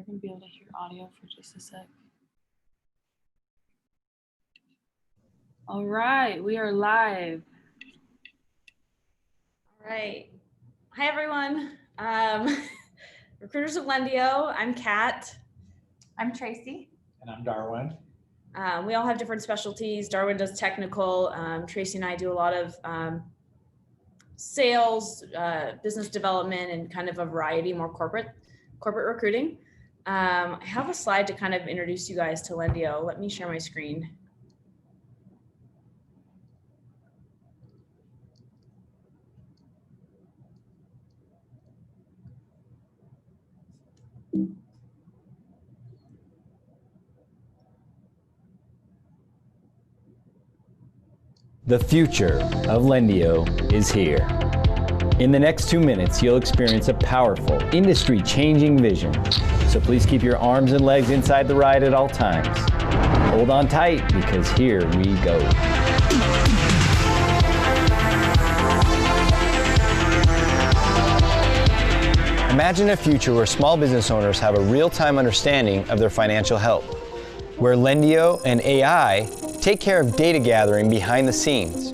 You're going to be able to hear audio for just a sec. All right, we are live. All right. Hi, everyone. Recruiters of Lendio. I'm Kat. I'm Tracy. And I'm Darwin. We all have different specialties. Darwin does technical. Tracy and I do a lot of sales, business development, and kind of a variety more corporate recruiting. I have a slide to kind of introduce you guys to Lendio. Let me share my screen. The future of Lendio is here. In the next 2 minutes, you'll experience a powerful, industry-changing vision. So please keep your arms and legs inside the ride at all times. Hold on tight, because here we go. Imagine a future where small business owners have a real-time understanding of their financial health, where Lendio and AI take care of data gathering behind the scenes,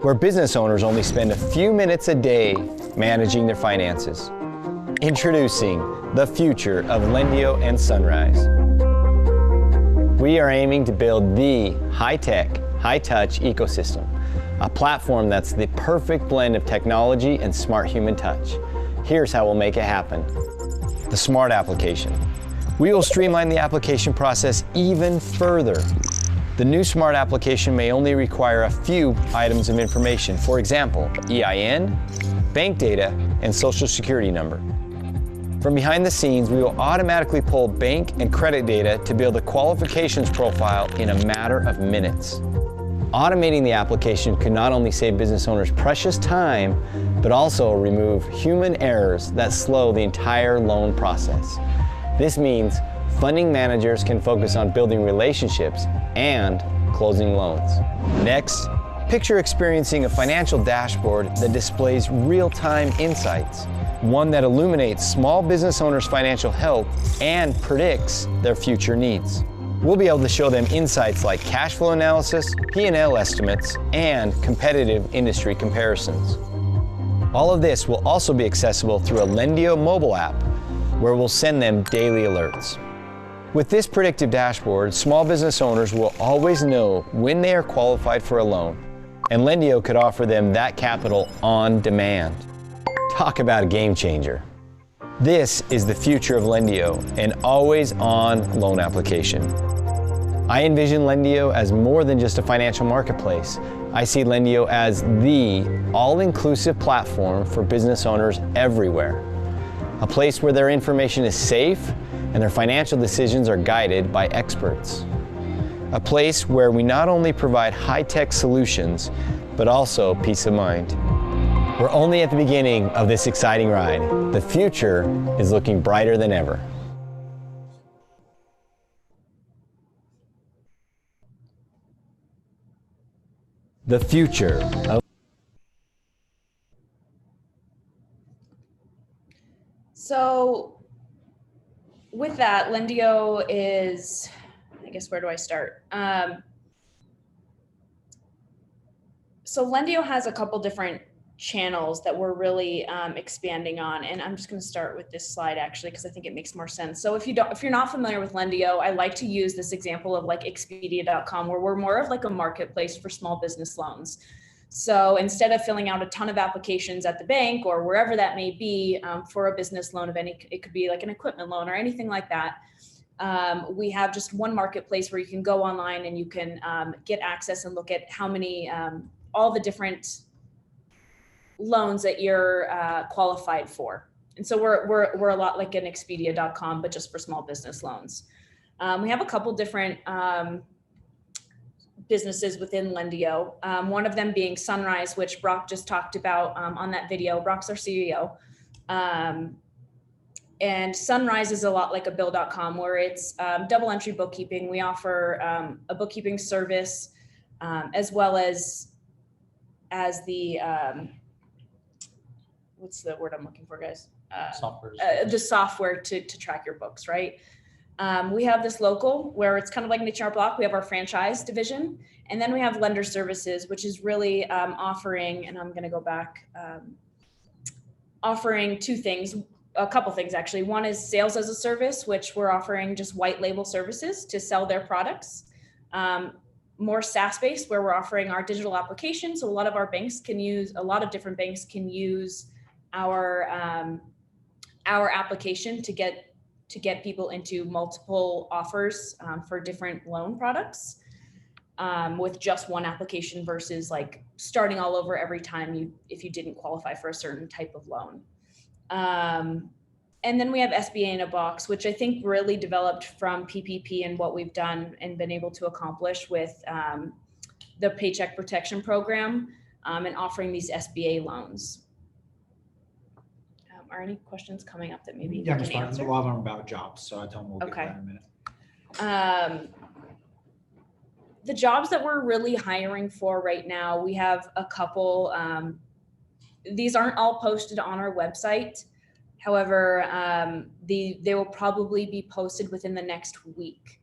where business owners only spend a few minutes a day managing their finances. Introducing the future of Lendio and Sunrise. We are aiming to build the high-tech, high-touch ecosystem, a platform that's the perfect blend of technology and smart human touch. Here's how we'll make it happen. The Smart Application. We will streamline the application process even further. The new Smart Application may only require a few items of information, for example, EIN, bank data, and social security number. From behind the scenes, we will automatically pull bank and credit data to build a qualifications profile in a matter of minutes. Automating the application could not only save business owners precious time, but also remove human errors that slow the entire loan process. This means funding managers can focus on building relationships and closing loans. Next, picture experiencing a financial dashboard that displays real-time insights, one that illuminates small business owners' financial health and predicts their future needs. We'll be able to show them insights like cash flow analysis, P&L estimates, and competitive industry comparisons. All of this will also be accessible through a Lendio mobile app, where we'll send them daily alerts. With this predictive dashboard, small business owners will always know when they are qualified for a loan, and Lendio could offer them that capital on demand. Talk about a game changer. This is the future of Lendio, an always-on loan application. I envision Lendio as more than just a financial marketplace. I see Lendio as the all-inclusive platform for business owners everywhere. A place where their information is safe and their financial decisions are guided by experts. A place where we not only provide high-tech solutions, but also peace of mind. We're only at the beginning of this exciting ride. The future is looking brighter than ever. The future of So with that, Lendio is, I guess, where do I start? So Lendio has a couple different channels that we're really expanding on, and I'm just going to start with this slide actually because I think it makes more sense. So if you're not familiar with Lendio, I like to use this example of like Expedia.com, where we're more of like a marketplace for small business loans. So instead of filling out a ton of applications at the bank or wherever that may be for a business loan of any, it could be like an equipment loan or anything like that. We have just one marketplace where you can go online and you can get access and look at how many, all the different loans that you're qualified for. And so we're a lot like an Expedia.com, but just for small business loans. We have a couple different businesses within Lendio. One of them being Sunrise, which Brock just talked about on that video. Brock's our CEO. And Sunrise is a lot like a Bill.com, where it's double entry bookkeeping. We offer a bookkeeping service as well as the, what's the word I'm looking for, guys? the software to track your books, right? We have this local where it's kind of like an HR block. We have our franchise division, and then we have lender services, which is really offering, and I'm going to go back, offering two things, a couple things actually. One is sales as a service, which we're offering just white label services to sell their products. More SaaS based, where we're offering our digital application. So a lot of our banks can use, a lot of different banks can use our application to get people into multiple offers for different loan products with just one application versus like starting all over every time if you didn't qualify for a certain type of loan. And then we have SBA in a box, which I think really developed from PPP and what we've done and been able to accomplish with the Paycheck Protection Program and offering these SBA loans. Are any questions coming up that maybe you can answer? A lot of them about jobs, so I tell them we'll get to that in a minute. The jobs that we're really hiring for right now, we have a couple. These aren't all posted on our website. However, they will probably be posted within the next week.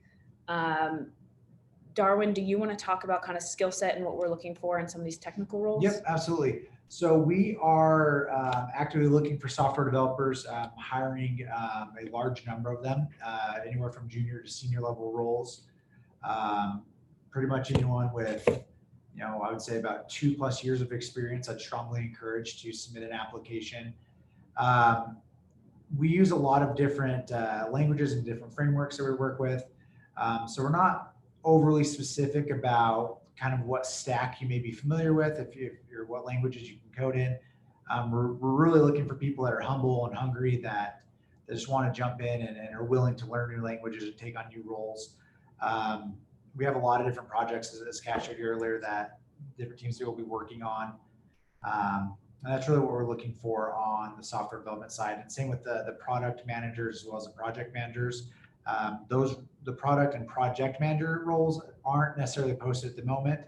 Darwin, do you want to talk about kind of skill set and what we're looking for in some of these technical roles? Yep, absolutely. So we are actively looking for software developers, hiring a large number of them, anywhere from junior to senior level roles. Pretty much anyone with, I would say about 2+ years of experience, I'd strongly encourage to submit an application. We use a lot of different languages and different frameworks that we work with. So we're not overly specific about kind of what stack you may be familiar with, if you're what languages you can code in. We're really looking for people that are humble and hungry, that just want to jump in and are willing to learn new languages and take on new roles. We have a lot of different projects, as Cash showed you earlier, that different teams will be working on. And that's really what we're looking for on the software development side. And same with the product managers as well as the project managers. The product and project manager roles aren't necessarily posted at the moment,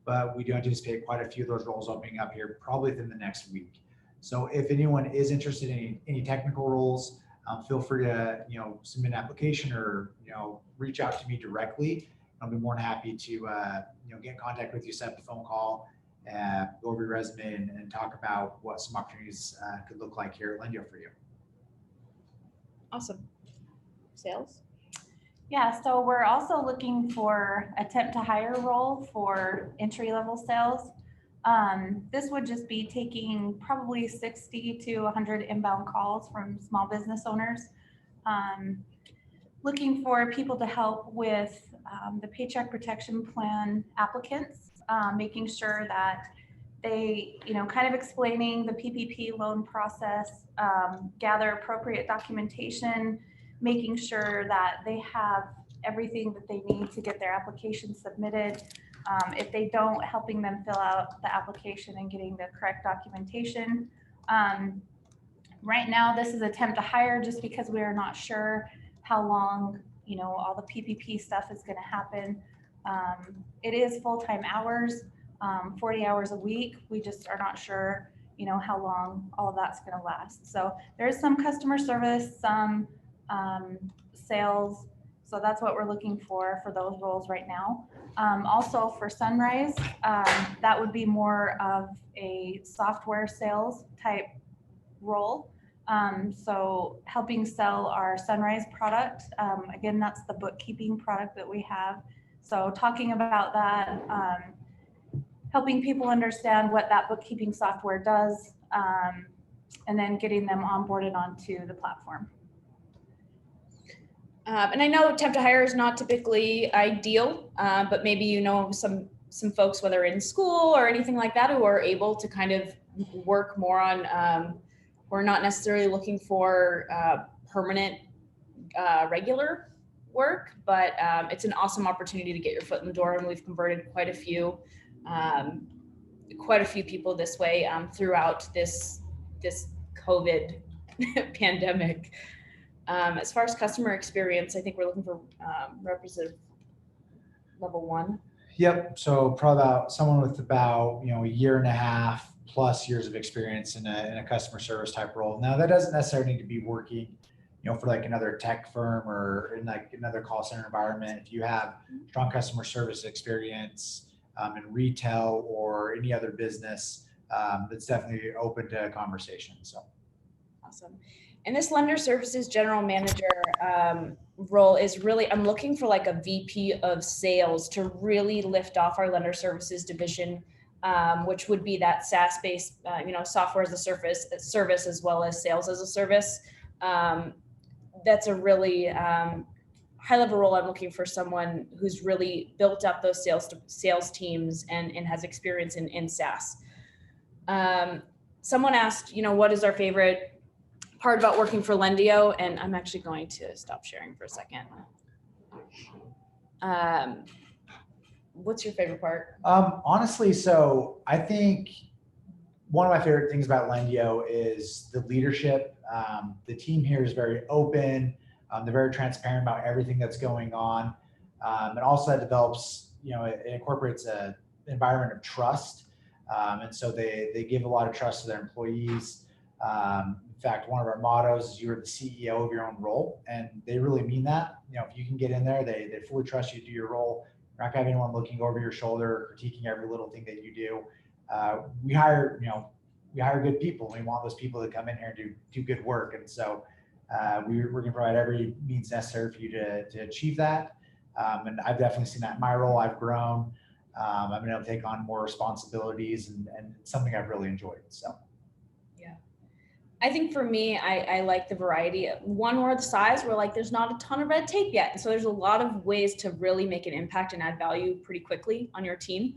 but we do anticipate quite a few of those roles opening up here probably within the next week. So if anyone is interested in any technical roles, feel free to submit an application or reach out to me directly. I'll be more than happy to get in contact with you, set up a phone call, go over your resume and talk about what some opportunities could look like here at Lendio for you. Awesome. Sales? Yeah, so we're also looking for attempt to hire role for entry-level sales. This would just be taking probably 60 to 100 inbound calls from small business owners. Looking for people to help with the Paycheck Protection Plan applicants, making sure that they, kind of explaining the PPP loan process, gather appropriate documentation, making sure that they have everything that they need to get their application submitted. If they don't, helping them fill out the application and getting the correct documentation. Right now, this is attempt to hire just because we are not sure how long, all the PPP stuff is going to happen. It is full-time hours, 40 hours a week. We just are not sure, how long all of that's going to last. So there's some customer service, some sales. So that's what we're looking for those roles right now. Also for Sunrise, that would be more of a software sales type role. So helping sell our Sunrise product. Again, that's the bookkeeping product that we have. So talking about that, helping people understand what that bookkeeping software does, and then getting them onboarded onto the platform. And I know attempt to hire is not typically ideal, but maybe some folks, whether in school or anything like that, who are able to kind of work more on, we're not necessarily looking for permanent, regular work, but it's an awesome opportunity to get your foot in the door, and we've converted quite a few people this way throughout this COVID pandemic. As far as customer experience, I think we're looking for representative level 1. Yep. So probably about someone with about, a year and a half plus years of experience in a customer service type role. Now that doesn't necessarily need to be working, for like another tech firm or in like another call center environment. If you have strong customer service experience in retail or any other business, that's definitely open to a conversation. So. Awesome. And this lender services general manager role is really, I'm looking for like a VP of sales to really lift off our lender services division, which would be that SaaS-based, software as a service as well as sales as a service. That's a really high-level role. I'm looking for someone who's really built up those sales teams and has experience in SaaS. Someone asked, what is our favorite part about working for Lendio? And I'm actually going to stop sharing for a second. What's your favorite part? Honestly, so I think one of my favorite things about Lendio is the leadership. The team here is very open. They're very transparent about everything that's going on. And also that develops, it incorporates an environment of trust. And so they give a lot of trust to their employees. In fact, one of our mottos is you're the CEO of your own role. And they really mean that. If you can get in there, they fully trust you to do your role. You're not going to have anyone looking over your shoulder or critiquing every little thing that you do. We hire good people. We want those people to come in here and do good work. And so we're going to provide every means necessary for you to achieve that. And I've definitely seen that in my role. I've grown. I've been able to take on more responsibilities and it's something I've really enjoyed. So. Yeah. I think for me, I like the variety. One, we're the size, we're like, there's not a ton of red tape yet. And so there's a lot of ways to really make an impact and add value pretty quickly on your team.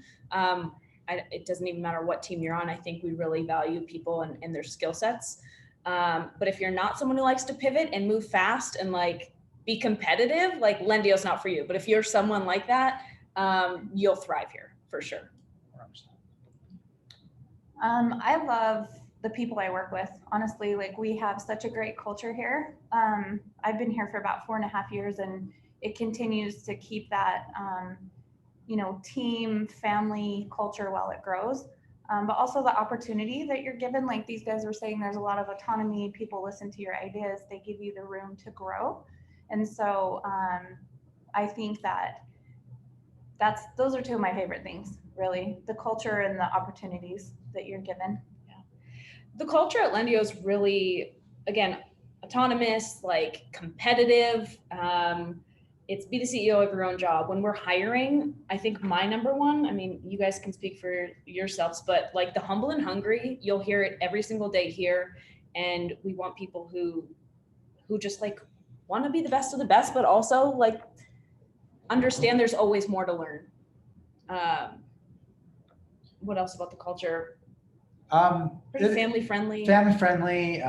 It doesn't even matter what team you're on. I think we really value people and their skill sets. But if you're not someone who likes to pivot and move fast and like be competitive, like Lendio's not for you. But if you're someone like that, you'll thrive here for sure. I love the people I work with. Honestly, like we have such a great culture here. I've been here for about 4.5 years and it continues to keep that, team, family culture while it grows. But also the opportunity that you're given, like these guys were saying, there's a lot of autonomy. People listen to your ideas. They give you the room to grow. And so I think those are two of my favorite things, really, the culture and the opportunities that you're given. Yeah. The culture at Lendio is really, again, autonomous, like competitive. It's be the CEO of your own job. When we're hiring, I think my number one, you guys can speak for yourselves, but like the humble and hungry, you'll hear it every single day here. And we want people who just like want to be the best of the best, but also like understand there's always more to learn. What else about the culture? Pretty family friendly. Family friendly.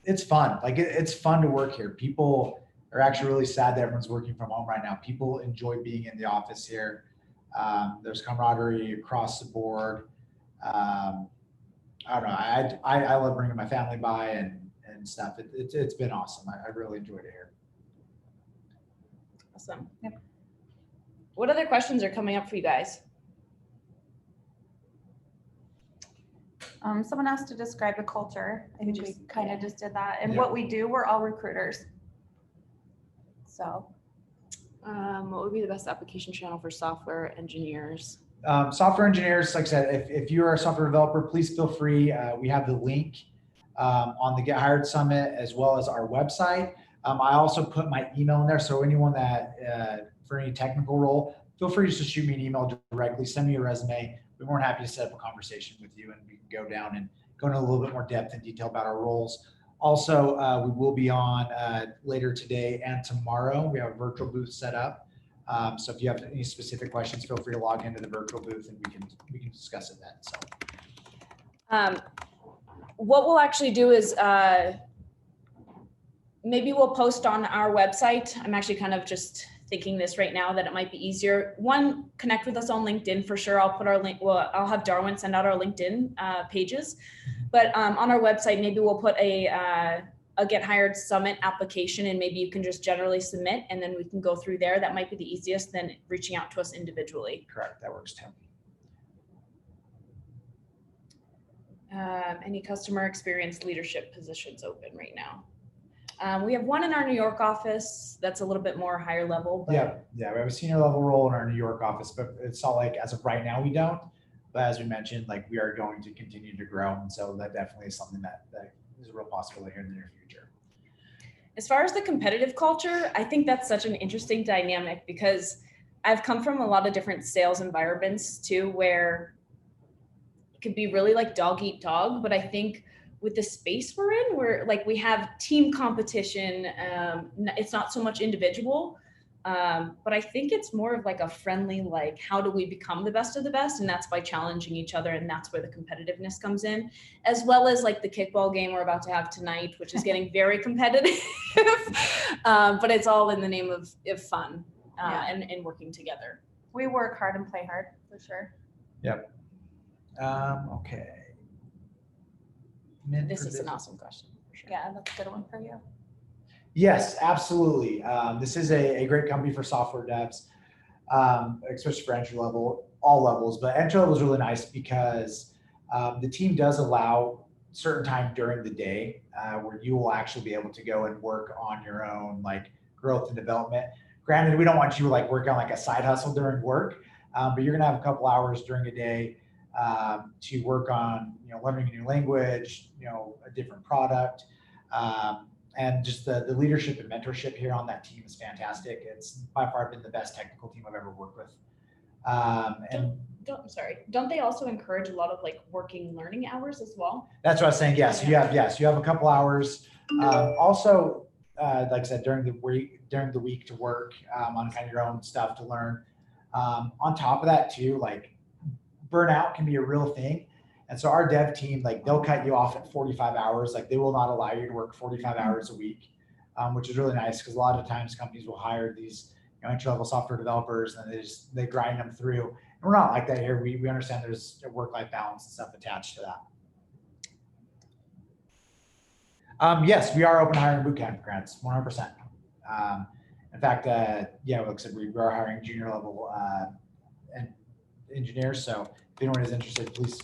It's fun. Like it's fun to work here. People are actually really sad that everyone's working from home right now. People enjoy being in the office here. There's camaraderie across the board. I don't know. I love bringing my family by and stuff. It's been awesome. I really enjoyed it here. Awesome. Yep. What other questions are coming up for you guys? Someone asked to describe the culture. I think we kind of just did that. And Yeah. what we do, we're all recruiters. So. What would be the best application channel for software engineers? Software engineers, like I said, if you're a software developer, please feel free. We have the link on the Get Hired Summit as well as our website. I also put my email in there. So anyone that, for any technical role, feel free just to shoot me an email directly, send me a resume. We're more than happy to set up a conversation with you and we can go down and go into a little bit more depth and detail about our roles. Also, we will be on later today and tomorrow. We have a virtual booth set up. So if you have any specific questions, feel free to log into the virtual booth and we can discuss it then. So, what we'll actually do is maybe we'll post on our website. I'm actually kind of just thinking this right now that it might be easier. One, connect with us on LinkedIn for sure. I'll put our link. Well, I'll have Darwin send out our LinkedIn pages. But on our website, maybe we'll put a Get Hired Summit application and maybe you can just generally submit and then we can go through there. That might be the easiest than reaching out to us individually. correct. That works too. Any customer experience leadership positions open right now? We have one in our New York office that's a little bit more higher level. But Yeah, we have a senior level role in our New York office, but it's not like as of right now we don't. But as we mentioned, like we are going to continue to grow, and so that definitely is something that is a real possibility here in the near future. As far as the competitive culture, I think that's such an interesting dynamic because I've come from a lot of different sales environments too, where it could be really like dog eat dog. But I think with the space we're in, where like we have team competition, it's not so much individual, but I think it's more of like a friendly, like how do we become the best of the best? And that's by challenging each other. And that's where the competitiveness comes in, as well as like the kickball game we're about to have tonight, which is getting very competitive, but it's all in the name of fun and working together. We work hard and play hard for sure. Yep. Okay. This is an awesome question. For sure. Yeah, that's a good one for you. Yes, absolutely. This is a great company for software devs, especially for entry level, all levels. But entry level is really nice because the team does allow certain time during the day where you will actually be able to go and work on your own like growth and development. Granted, we don't want you to like work on like a side hustle during work, but you're gonna have a couple hours during a day to work on, learning a new language, a different product. And just the leadership and mentorship here on that team is fantastic. It's by far been the best technical team I've ever worked with. Don't they also encourage a lot of like working learning hours as well? That's what I was saying. Yes, you have a couple hours. Also, like I said, during the week to work on kind of your own stuff to learn. On top of that too, like burnout can be a real thing. And so our dev team, like they'll cut you off at 45 hours. Like they will not allow you to work 45 hours a week, which is really nice because a lot of times companies will hire these entry-level software developers and they grind them through. And we're not like that here. We understand there's a work-life balance and stuff attached to that. Yes, we are open hiring bootcamp grants, 100%. In fact, like I said, we are hiring junior level engineers. So if anyone is interested, please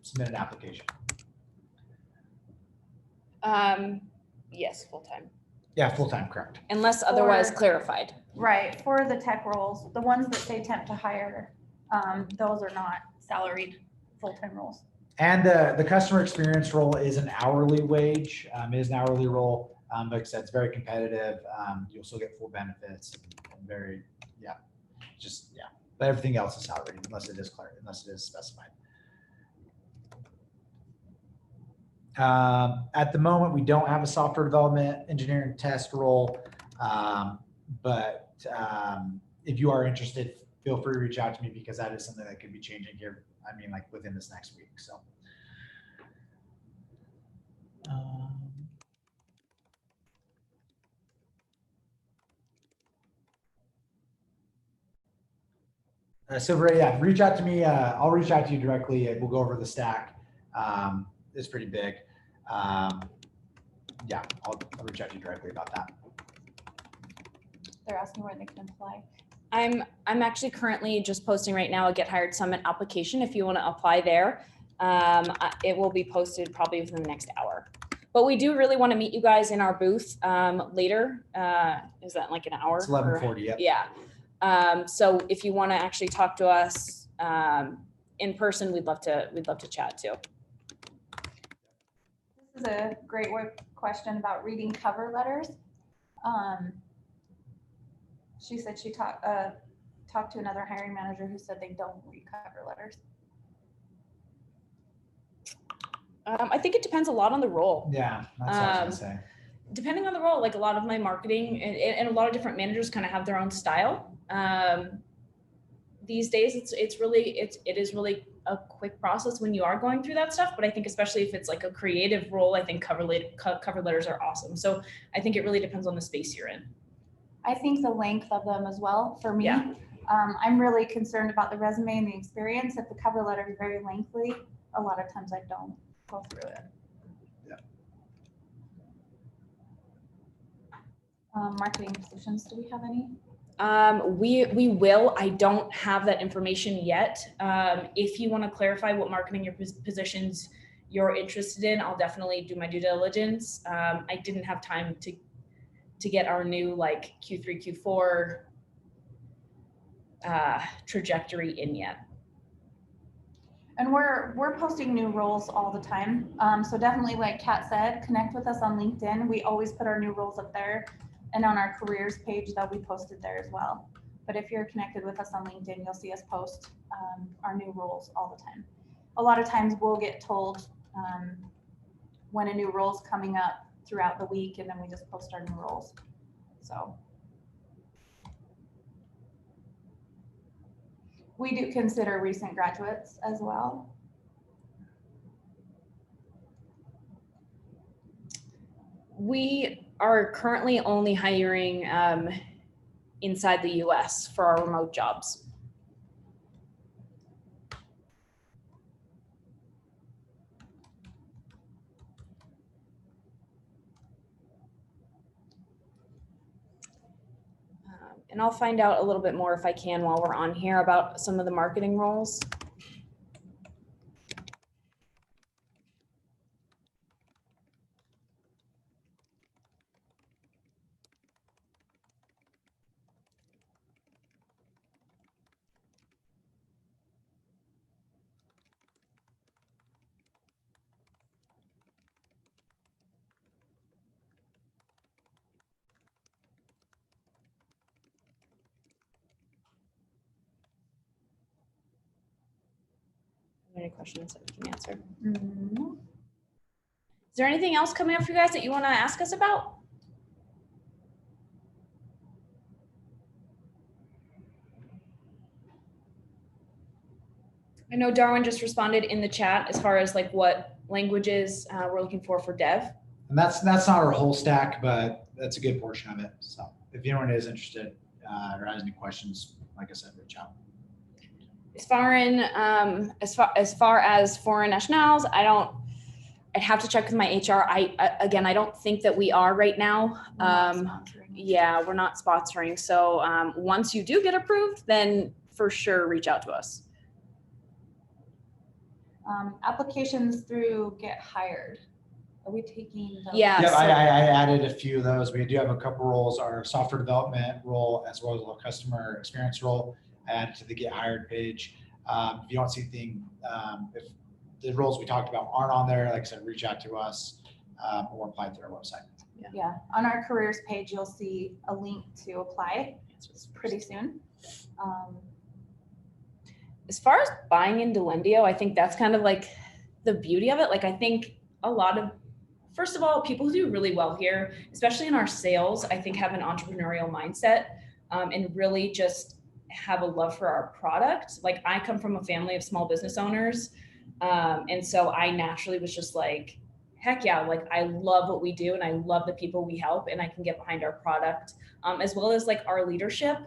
submit an application. Yes, full-time. Yeah, full-time, correct. Unless otherwise clarified. Right, for the tech roles, the ones that say temp to hire, those are not salaried full-time roles. And the customer experience role is an hourly wage. It is an hourly role. Like I said, it's very competitive. You'll still get full benefits and but everything else is salaried unless it is specified. At the moment, we don't have a software development engineering test role, but if you are interested, feel free to reach out to me because that is something that could be changing here. I mean, like within this next week. So. Reach out to me. I'll reach out to you directly. We'll go over the stack. It's pretty big. I'll reach out to you directly about that. They're asking where they can apply. I'm actually currently just posting right now a Get Hired Summit application. If you want to apply there, it will be posted probably within the next hour. But we do really want to meet you guys in our booth later. Is that like an hour? It's 11:40. Yep. Yeah. So if you want to actually talk to us in person, we'd love to chat too. This is a great question about reading cover letters. She said she talked to another hiring manager who said they don't read cover letters. I think it depends a lot on the role. Yeah, that's what I was gonna say. Depending on the role, like a lot of my marketing and a lot of different managers kind of have their own style. These days, it is really a quick process when you are going through that stuff. But I think especially if it's like a creative role, I think cover letters are awesome. So I think it really depends on the space you're in. I think the length of them as well for me. Yeah. I'm really concerned about the resume and the experience. If the cover letter is very lengthy, a lot of times I don't go through it. Marketing positions, do we have any? We will. I don't have that information yet. If you want to clarify what marketing positions you're interested in, I'll definitely do my due diligence. I didn't have time to get our new like Q3, Q4 trajectory in yet. And we're posting new roles all the time. So definitely, like Kat said, connect with us on LinkedIn. We always put our new roles up there, and on our careers page they'll be posted there as well. But if you're connected with us on LinkedIn, you'll see us post our new roles all the time. A lot of times we'll get told when a new role's coming up throughout the week, and then we just post our new roles. So we do consider recent graduates as well. We are currently only hiring inside the US for our remote jobs. And I'll find out a little bit more if I can while we're on here about some of the marketing roles. Any questions that we can answer? Mm-hmm. Is there anything else coming up for you guys that you want to ask us about? I know Darwin just responded in the chat as far as like what languages we're looking for dev. And that's not our whole stack, but that's a good portion of it. So if anyone is interested or has any questions, like I said, reach out. As far as foreign nationals, I'd have to check with my HR. I don't think that we are right now. Yeah, we're not sponsoring. So once you do get approved, then for sure reach out to us. Applications through Get Hired. Are we taking those? Yeah. Yeah, so- I added a few of those. We do have a couple roles, our software development role, as well as our customer experience role. I added to the Get Hired page. If you don't see anything, if the roles we talked about aren't on there, like I said, reach out to us or apply through our website. Yeah, on our careers page, you'll see a link to apply pretty soon. As far as buying into Lendio, I think that's kind of like the beauty of it. Like I think a lot of, first of all, people who do really well here, especially in our sales, I think have an entrepreneurial mindset and really just have a love for our product. Like I come from a family of small business owners. And so I naturally was just like, heck yeah, like I love what we do and I love the people we help and I can get behind our product as well as like our leadership.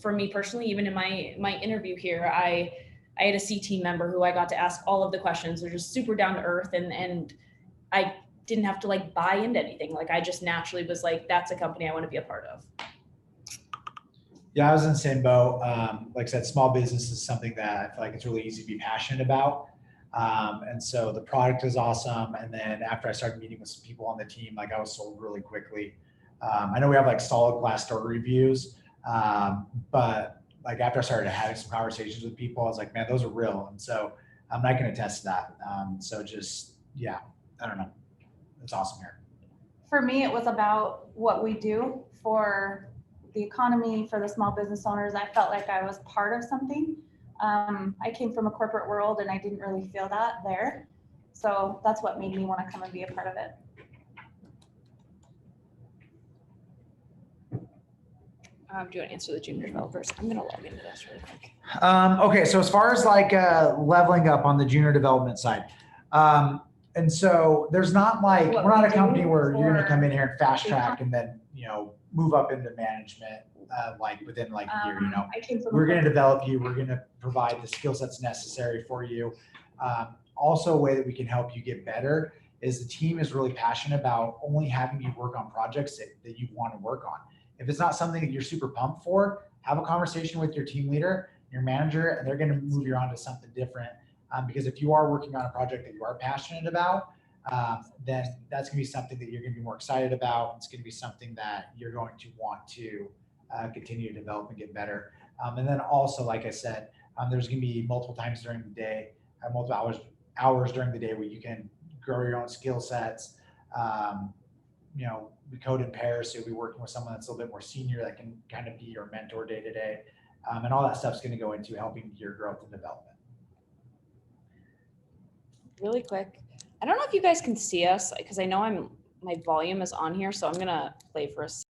For me personally, even in my interview here, I had a C team member who I got to ask all of the questions. They're just super down to earth and I didn't have to like buy into anything. Like I just naturally was like, that's a company I want to be a part of. Yeah, I was in the same boat. Like I said, small business is something that I feel like it's really easy to be passionate about. And so the product is awesome. And then after I started meeting with some people on the team, like I was sold really quickly. I know we have like solid Glassdoor reviews, but like after I started having some conversations with people, I was like, man, those are real. And so I'm not going to test that. So just, yeah, I don't know. It's awesome here. For me, it was about what we do for the economy, for the small business owners. I felt like I was part of something. I came from a corporate world and I didn't really feel that there. So that's what made me want to come and be a part of it. Do you want to answer the junior developers? I'm going to log into this really quick. Okay, so as far as like leveling up on the junior development side, and so there's not like, What we're not we a company do where you're going to for come in here and fast the track and then, you know, move up into management like within like a year, you know. I came from We're going to develop you. We're going to provide the skill sets necessary for you. Also, a way that we can help you get better is the team is really passionate about only having you work on projects that you want to work on. If it's not something that you're super pumped for, have a conversation with your team leader, your manager, and they're going to move you on to something different Because if you are working on a project that you are passionate about, then that's going to be something that you're going to be more excited about. It's going to be something that you're going to want to continue to develop and get better. And then also, like I said, there's going to be multiple times during the day, multiple hours during the day where you can grow your own skill sets. We code in pairs, so you'll be working with someone that's a little bit more senior that can kind of be your mentor day to day. And all that stuff's going to go into helping your growth and development. Really quick, I don't know if you guys can see us because I know my volume is on here, so I'm gonna play for us.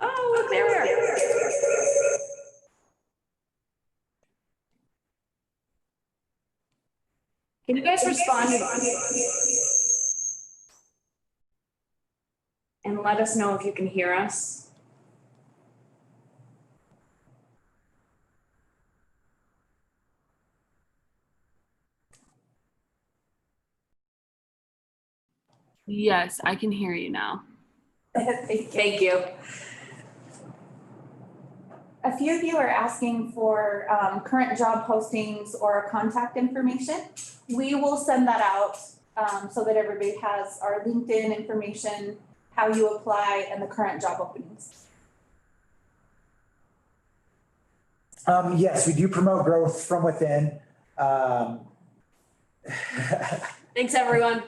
Oh, look, there we are. Can you guys respond and let us know if you can hear us? Yes, I can hear you now. Thank you. A few of you are asking for current job postings or contact information. We will send that out so that everybody has our LinkedIn information, how you apply, and the current job openings. Yes, we do promote growth from within. Thanks, everyone.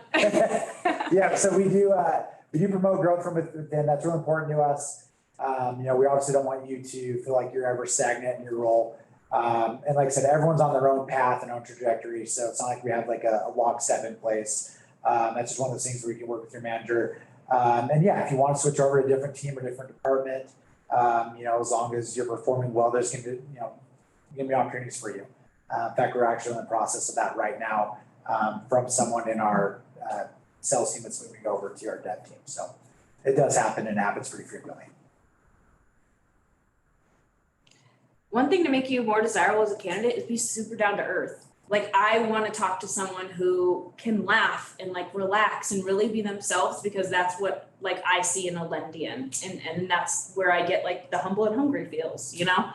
Yeah, so we do promote growth from within. That's really important to us. We obviously don't want you to feel like you're ever stagnant in your role. And like I said, everyone's on their own path and own trajectory. So it's not like we have like a lockstep in place. That's just one of those things where you can work with your manager. And yeah, if you want to switch over to a different team or different department, as long as you're performing well, there's going to be opportunities for you. In fact, we're actually in the process of that right now from someone in our sales team that's moving over to our dev team. So it does happen and happens pretty frequently. One thing to make you more desirable as a candidate is be super down to earth. Like, I want to talk to someone who can laugh and like relax and really be themselves, because that's what like I see in a Lendian, and that's where I get like the humble and hungry feels, Yeah,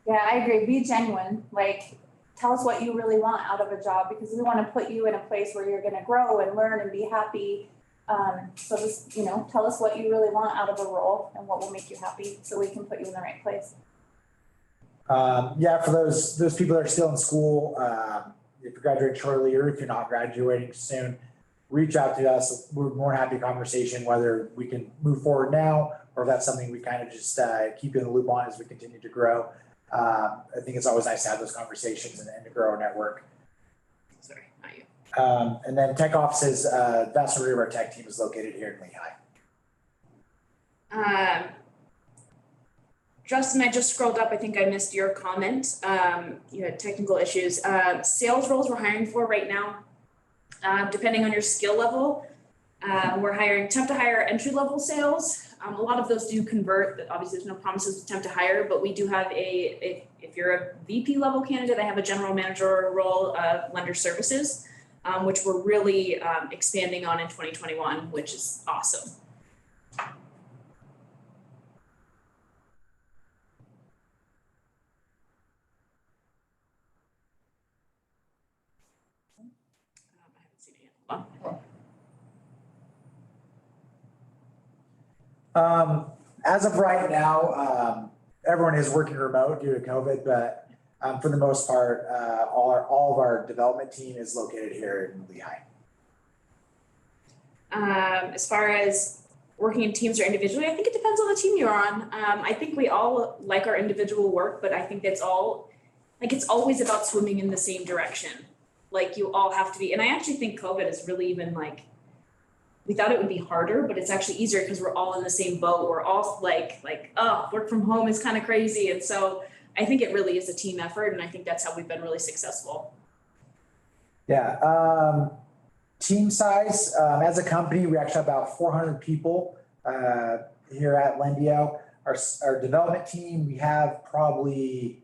I agree. Be genuine. Like, tell us what you really want out of a job, because we want to put you in a place where you're going to grow and learn and be happy. So just, tell us what you really want out of a role and what will make you happy so we can put you in the right place. For those people that are still in school, if you're graduating shortly or if you're not graduating soon, reach out to us. We're more than happy to conversation whether we can move forward now or if that's something we kind of just keep you in the loop on as we continue to grow. I think it's always nice to have those conversations and to grow our network. Sorry, not you. And then tech offices, vast majority of our tech team is located here in Lehigh. Justin, I just scrolled up. I think I missed your comment. You had technical issues. Sales roles we're hiring for right now, depending on your skill level, we're hiring temp to hire entry level sales. A lot of those do convert. Obviously, there's no promises with temp to hire, but we do have if you're a VP level candidate, I have a general manager role of lender services, which we're really expanding on in 2021, which is awesome. As of right now, everyone is working remote due to COVID, but for the most part, all of our development team is located here in Lehigh. As far as working in teams or individually, I think it depends on the team you're on. I think we all like our individual work, but I think it's always about swimming in the same direction. Like, you all have to be, and I actually think COVID has really even we thought it would be harder, but it's actually easier because we're all in the same boat. We're all work from home is kind of crazy. And so I think it really is a team effort. And I think that's how we've been really successful. Yeah. Team size, as a company, we actually have about 400 people here at Lendio. Our development team, we have probably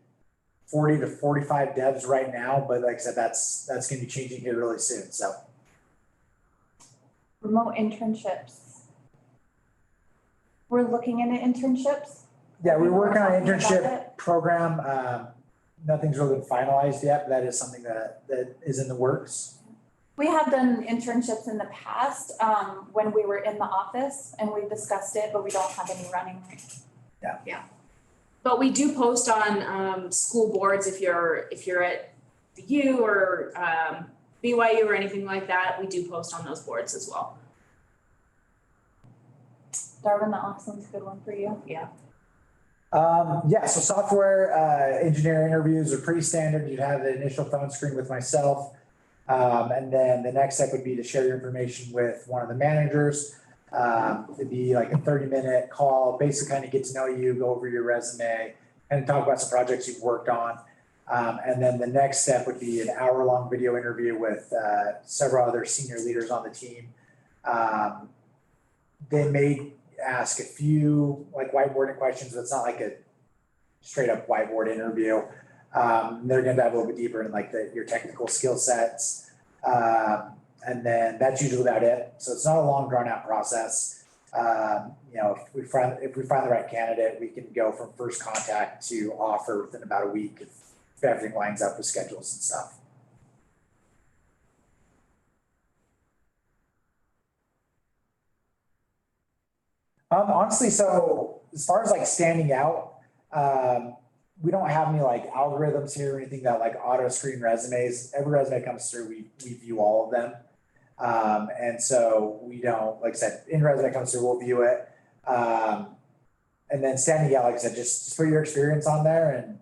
40 to 45 devs right now, but like I said, that's going to be changing here really soon. So. Remote internships. We're looking into internships. Yeah, we're working on an internship program. nothing's really been finalized yet, but that is something that is in the works. We have done internships in the past, when we were in the office and we discussed it, but we don't have any running right now. But we do post on school boards if you're at the U or BYU or anything like that. We do post on those boards as well. Darwin, the awesome's a good one for you. Yeah. So software engineer interviews are pretty standard. You'd have the initial phone screen with myself. And then the next step would be to share your information with one of the managers. It'd be like a 30-minute call, basically kind of get to know you, go over your resume, and talk about some projects you've worked on. And then the next step would be an hour-long video interview with several other senior leaders on the team. They may ask a few like whiteboarding questions, but it's not like a straight up whiteboard interview. They're going to dive a little bit deeper in like your technical skill sets. And then that's usually about it. So it's not a long drawn out process. If we find the right candidate, we can go from first contact to offer within about a week if everything lines up with schedules and stuff. Honestly, so as far as like standing out, we don't have any like algorithms here or anything that like auto screen resumes. Every resume comes through, we view all of them. And so we don't, like I said, in resume comes through, we'll view it. And then standing out, like I said, just put your experience on there and,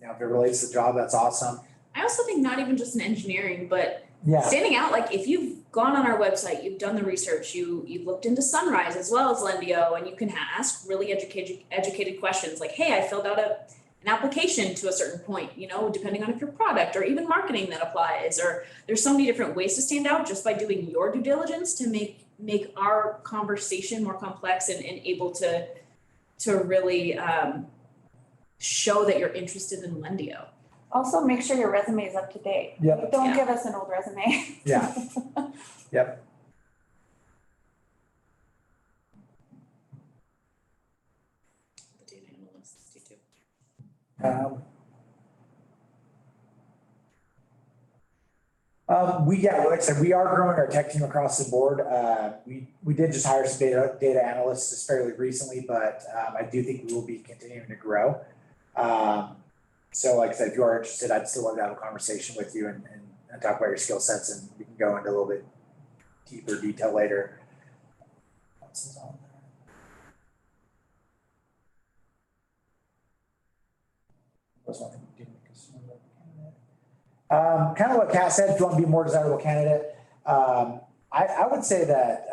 if it relates to the job, that's awesome. I also think not even just in engineering, but Yeah. standing out, like if you've gone on our website, you've done the research, you've looked into Sunrise as well as Lendio, and you can ask really educated questions like, hey, I filled out an application to a certain point, depending on if your product or even marketing that applies, or there's so many different ways to stand out just by doing your due diligence to make our conversation more complex and able to really show that you're interested in Lendio. Also, make sure your resume is up to date. Yep. Don't give us an old resume. Yeah. Yep. The data analysts do too. Like I said, we are growing our tech team across the board. We did just hire some data analysts just fairly recently, but I do think we will be continuing to grow. So like I said, if you are interested, I'd still love to have a conversation with you and talk about your skill sets, and we can go into a little bit deeper detail later. What's this on there? What's one thing we didn't make us know about the candidate? Kind of what Kat said, if you want to be a more desirable candidate, I would say that,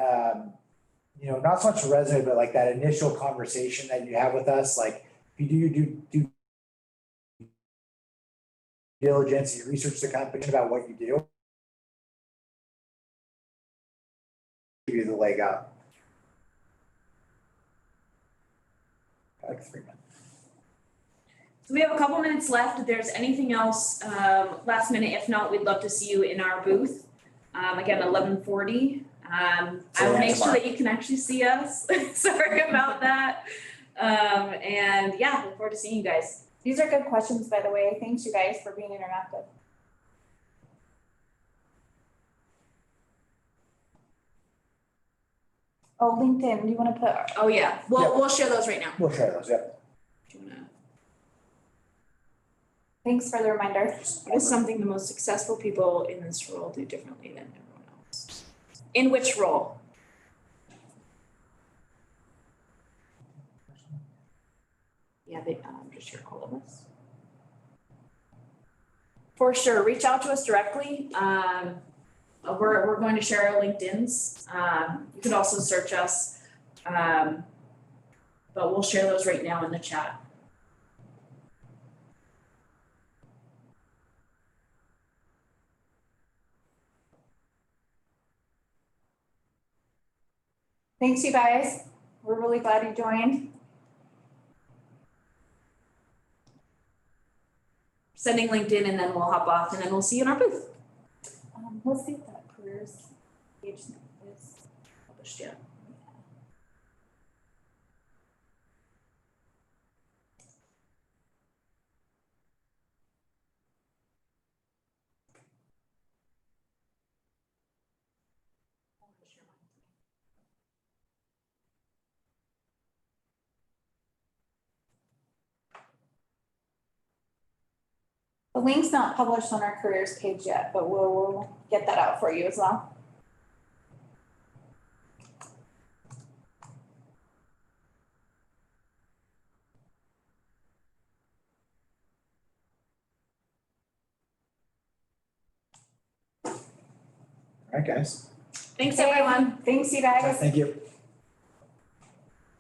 not so much a resume, but like that initial conversation that you have with us, like if you do diligence, you research the company about what you do, give you the leg up. Like 3 minutes. So we have a couple minutes left. If there's anything else, last minute, if not, we'd love to see you in our booth. Again, 11:40. I will make sure that you can actually see us. Sorry about that. And yeah, look forward to seeing you guys. These are good questions, by the way. Thanks, you guys, for being interactive. Oh, LinkedIn, do you want to put? Oh yeah, we'll share those right now. We'll share those, yep. Do you wanna- Thanks for the reminder. What is something the most successful people in this role do differently than everyone else? In which role? Yeah, just your call of us. For sure, reach out to us directly. We're going to share our LinkedIn's. You could also search us, but we'll share those right now in the chat. Thanks, you guys. We're really glad you joined. Sending LinkedIn and then we'll hop off and then we'll see you in our booth. Let's see if that careers page is Published yet. The link's not published on our careers page yet, but we'll get that out for you as well. All right, guys. Thanks, everyone. Thanks, you guys. Thank you.